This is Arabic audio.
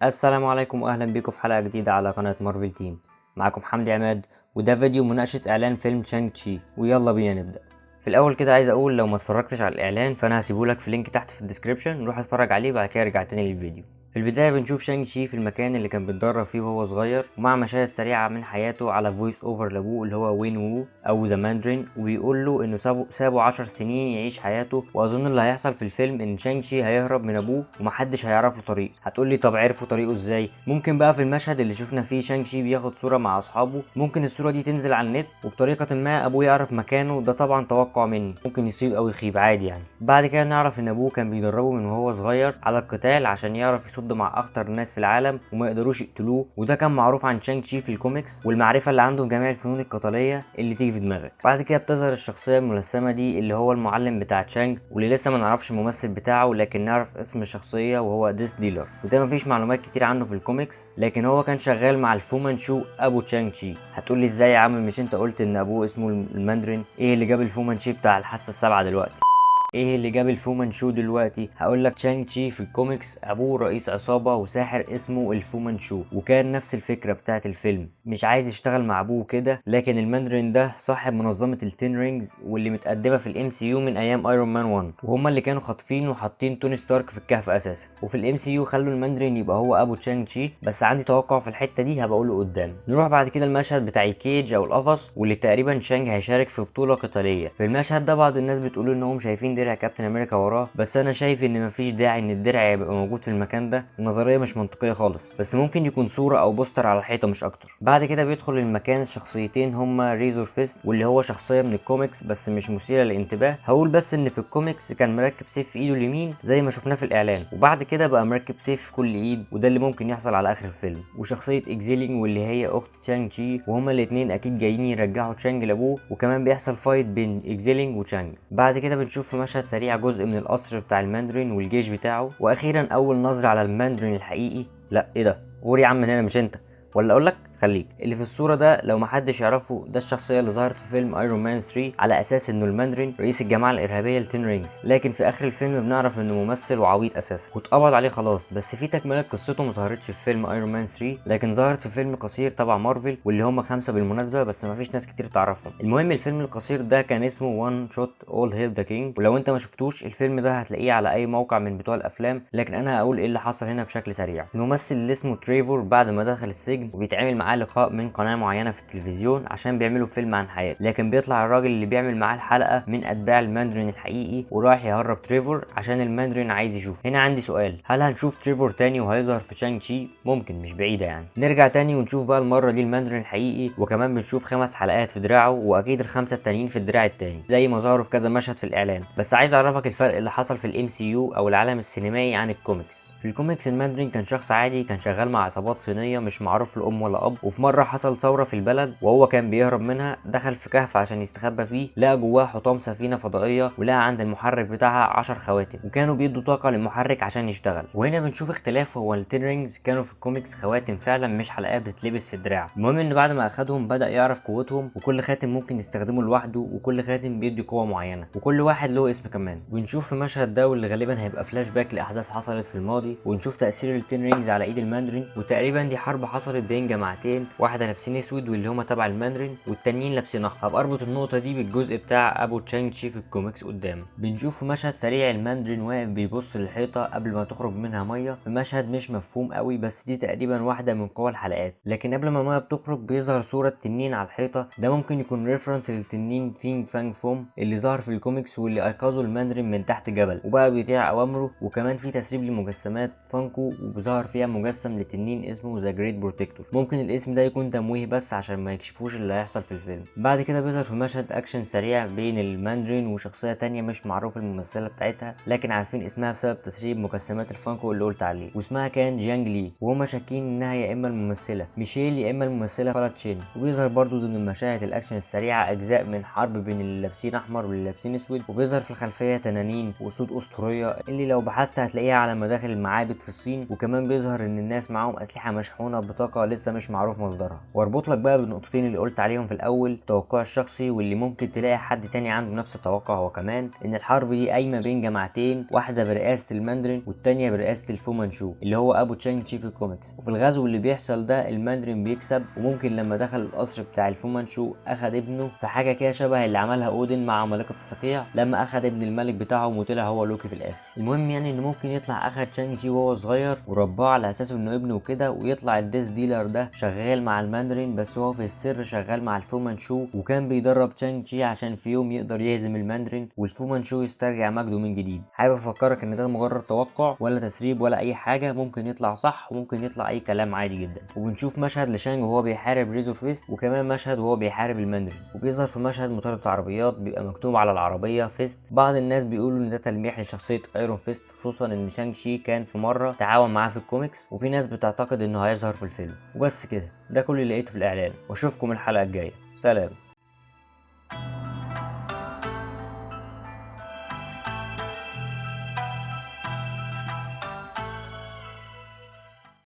السلام عليكم واهلا بيكم في حلقة جديدة على قناة مارفل تيم. معاكم حمدي عماد، وده فيديو مناقشة اعلان فيلم شانغ تشي، ويلا بينا نبدأ. في الاول كده عايز اقول لو ما اتفرجتش على الاعلان فانا هسيبهولك في لينك تحت في الديسكريبشن، روح اتفرج عليه بعد كده ارجع تاني للفيديو. في البداية بنشوف شانغ تشي في المكان اللي كان بيتدرب فيه وهو صغير، ومع مشاهد سريعة من حياته على فويس اوفر لابوه اللي هو وين وو او ذا ماندرين، وبيقول له انه سابه 10 سنين يعيش حياته. واظن اللي هيحصل في الفيلم ان شانغ تشي هيهرب من ابوه ومحدش هيعرف له طريق. هتقولي طب عرفوا طريقه ازاي؟ ممكن بقى في المشهد اللي شفنا فيه شانغ تشي بياخد صورة مع اصحابه، ممكن الصورة دي تنزل على النت وبطريقة ما ابوه يعرف مكانه. ده طبعا توقع مني، ممكن يصيب او يخيب عادي يعني. بعد كده نعرف ان ابوه كان بيدربه من وهو صغير على القتال عشان يعرف يصد مع اخطر الناس في العالم وما يقدروش يقتلوه، وده كان معروف عن شانغ تشي في الكوميكس والمعرفة اللي عنده في جميع الفنون القتالية اللي تيجي في دماغك. بعد كده بتظهر الشخصية الملثمة دي اللي هو المعلم بتاع تشانغ، واللي لسه ما نعرفش الممثل بتاعه، لكن نعرف اسم الشخصية وهو ديث ديلر، وده مفيش معلومات كتير عنه في الكوميكس، لكن هو كان شغال مع الفو مانشو ابو تشانغ تشي. هتقولي ازاي يا عم؟ مش انت قلت ان ابوه اسمه الماندرين؟ ايه اللي جاب الفو مانشي بتاع الحاسة السابعة دلوقتي؟ ايه اللي جاب الفو مانشو دلوقتي؟ هقولك شانغ تشي في الكوميكس ابوه رئيس عصابة وساحر اسمه الفو مانشو، وكان نفس الفكرة بتاعت الفيلم، مش عايز يشتغل مع ابوه كده. لكن الماندرين ده صاحب منظمة التين رينجز واللي متقدمة في الام سي يو من ايام ايرون مان 1، وهما اللي كانوا خاطفين وحاطين توني ستارك في الكهف اساسا. وفي الام سي يو خلوا الماندرين يبقى هو ابو تشانغ تشي، بس عندي توقع في الحتة دي هبقوله قدام. نروح بعد كده المشهد بتاع الكيج او القفص، واللي تقريبا شانغ هيشارك في بطولة قتالية. في المشهد ده بعض الناس بتقول انهم شايفين درع كابتن امريكا وراه، بس انا شايف ان مفيش داعي ان الدرع يبقى موجود في المكان ده، النظريه مش منطقيه خالص، بس ممكن يكون صوره او بوستر على الحيطه مش اكتر. بعد كده بيدخل المكان الشخصيتين هما ريزور فيست، واللي هو شخصيه من الكوميكس بس مش مثيره للانتباه. هقول بس ان في الكوميكس كان مركب سيف في ايده اليمين زي ما شفناه في الاعلان، وبعد كده بقى مركب سيف في كل ايد، وده اللي ممكن يحصل على اخر الفيلم. وشخصيه اكزيلينج واللي هي اخت تشانغ تشي، وهما الاثنين اكيد جايين يرجعوا تشانغ لابوه، وكمان بيحصل فايت بين اكزيلينج وتشانغ. بعد كده بنشوف في مشهد سريع جزء من القصر بتاع الماندرين والجيش بتاعه، واخيرا اول نظره على الماندرين الحقيقي. لا ايه ده؟ غور يا عم من هنا، مش انت؟ ولا اقولك خليك اللي في الصوره ده لو محدش يعرفه، ده الشخصيه اللي ظهرت في فيلم ايرون مان 3 على اساس انه الماندرين رئيس الجماعه الارهابيه لتين رينجز، لكن في اخر الفيلم بنعرف انه ممثل وعويط اساسا واتقبض عليه خلاص. بس في تكمله قصته ما ظهرتش في فيلم ايرون مان 3، لكن ظهرت في فيلم قصير تبع مارفل واللي هم 5 بالمناسبه، بس ما فيش ناس كتير تعرفهم. المهم الفيلم القصير ده كان اسمه وان شوت اول هيل ذا كينج، ولو انت ما شفتوش الفيلم ده هتلاقيه على اي موقع من بتوع الافلام، لكن انا هقول ايه اللي حصل هنا بشكل سريع. الممثل اللي اسمه تريفور بعد ما دخل السجن وبيتعمل معاه لقاء من قناه معينه في التلفزيون عشان بيعملوا فيلم عن حياته، لكن بيطلع الراجل اللي بيعمل معاه الحلقه من اتباع الماندرين الحقيقي ورايح يهرب تريفور عشان الماندرين عايز يشوف. هنا عندي سؤال، هل هنشوف تريفور تاني وهيظهر في شانغ تشي؟ ممكن، مش بعيده يعني. نرجع تاني ونشوف بقى المره دي الماندرين الحقيقي، وكمان بنشوف 5 حلقات في دراعه، واكيد الخمسه التانيين في الدراع التاني زي ما ظهروا في كذا مشهد في الاعلان. بس عايز اعرفك الفرق اللي حصل في الام سي يو او العالم السينمائي عن الكوميكس. في الكوميكس الماندرين كان شخص عادي، كان شغال مع عصابات صينيه مش معروف له ام ولا اب، وفي مره حصل ثوره في البلد وهو كان بيهرب منها، دخل في كهف عشان يستخبى فيه، لقى جواه حطام سفينه فضائيه، ولقى عند المحرك بتاعها 10 خواتم، وكانوا بيدوا طاقه للمحرك عشان يشتغل. وهنا بنشوف اختلاف، هو التين رينجز كانوا في الكوميكس خواتم فعلا مش حلقات بتتلبس في الدراع. المهم ان بعد ما اخدهم بدا يعرف قوتهم، وكل خاتم ممكن يستخدمه لوحده، وكل خاتم بيدي قوه معينه، وكل واحد له اسم كمان. ونشوف في المشهد ده واللي غالبا هيبقى فلاش باك لاحداث حصلت في الماضي، ونشوف تاثير التين رينجز على ايد الماندرين، وتقريبا دي حرب حصلت بين جماعتين، واحده لابسين اسود واللي هما تبع الماندرين، والتانيين لابسين احمر. هبقى اربط النقطه دي بالجزء بتاع ابو تشانغ تشي في الكوميكس قدام. بنشوف في مشهد سريع الماندرين واقف بيبص للحيطه قبل ما تخرج منها ميه، في مشهد مش مفهوم قوي، بس دي تقريبا واحده من قوى الحلقات. لكن قبل ما الميه بتخرج بيظهر صوره تنين على الحيطه، ده ممكن يكون ريفرنس للتنين فينج فانج فوم اللي ظهر في الكوميكس واللي ايقظوا الماندرين من تحت جبل وبقى بيطيع اوامره. وكمان في تسريب لمجسمات فانكو وظهر فيها مجسم لتنين اسمه ذا جريت بروتكتور، ممكن الاسم ده يكون تمويه بس عشان ما يكشفوش اللي هيحصل في الفيلم. بعد كده بيظهر في مشهد اكشن سريع بين الماندرين وشخصيه تانية مش معروف الممثله بتاعتها، لكن عارفين اسمها بسبب تسريب مجسمات الفانكو اللي قلت عليه، واسمها كان جيانج لي، وهما شاكين انها يا اما الممثله ميشيل يا اما الممثله فالا تشين. وبيظهر برضو ضمن مشاهد الاكشن السريعه اجزاء من حرب بين اللي لابسين احمر واللي لابسين اسود، وبيظهر في الخلفيه تنانين واسود اسطوريه اللي لو بحثت هتلاقيها على مداخل المعابد في الصين. وكمان بيظهر ان الناس معاهم اسلحه مشحونه بطاقه لسه مش معروفه معروف مصدرها. واربط لك بقى بالنقطتين اللي قلت عليهم في الاول، التوقع الشخصي واللي ممكن تلاقي حد تاني عنده نفس التوقع هو كمان، ان الحرب دي قايمه بين جماعتين، واحده برئاسه الماندرين والتانيه برئاسه الفو مانشو اللي هو ابو تشانج تشي في الكوميكس. وفي الغزو اللي بيحصل ده الماندرين بيكسب، وممكن لما دخل القصر بتاع الفو مانشو اخد ابنه في حاجه كده شبه اللي عملها اودن مع عمالقه الصقيع لما اخد ابن الملك بتاعهم وطلع هو لوكي في الاخر. المهم يعني ان ممكن يطلع اخد تشانج تشي وهو صغير ورباه على اساس انه ابنه وكده، ويطلع الديث ديلر ده شغال مع الماندرين بس هو في السر شغال مع الفو مانشو، وكان بيدرب تشانج تشي عشان في يوم يقدر يهزم الماندرين والفو مانشو يسترجع مجده من جديد. حابب افكرك ان ده مجرد توقع ولا تسريب ولا اي حاجه، ممكن يطلع صح وممكن يطلع اي كلام عادي جدا. وبنشوف مشهد لشانج وهو بيحارب ريزور فيست، وكمان مشهد وهو بيحارب الماندرين، وبيظهر في مشهد مطاردة عربيات بيبقى مكتوب على العربيه فيست. بعض الناس بيقولوا ان ده تلميح لشخصيه ايرون فيست، خصوصا ان شانج شي كان في مره تعاون معاه في الكوميكس، وفي ناس بتعتقد انه هيظهر في الفيلم. وبس كده، ده كل اللي لقيته في الاعلان، واشوفكم الحلقه الجايه. سلام.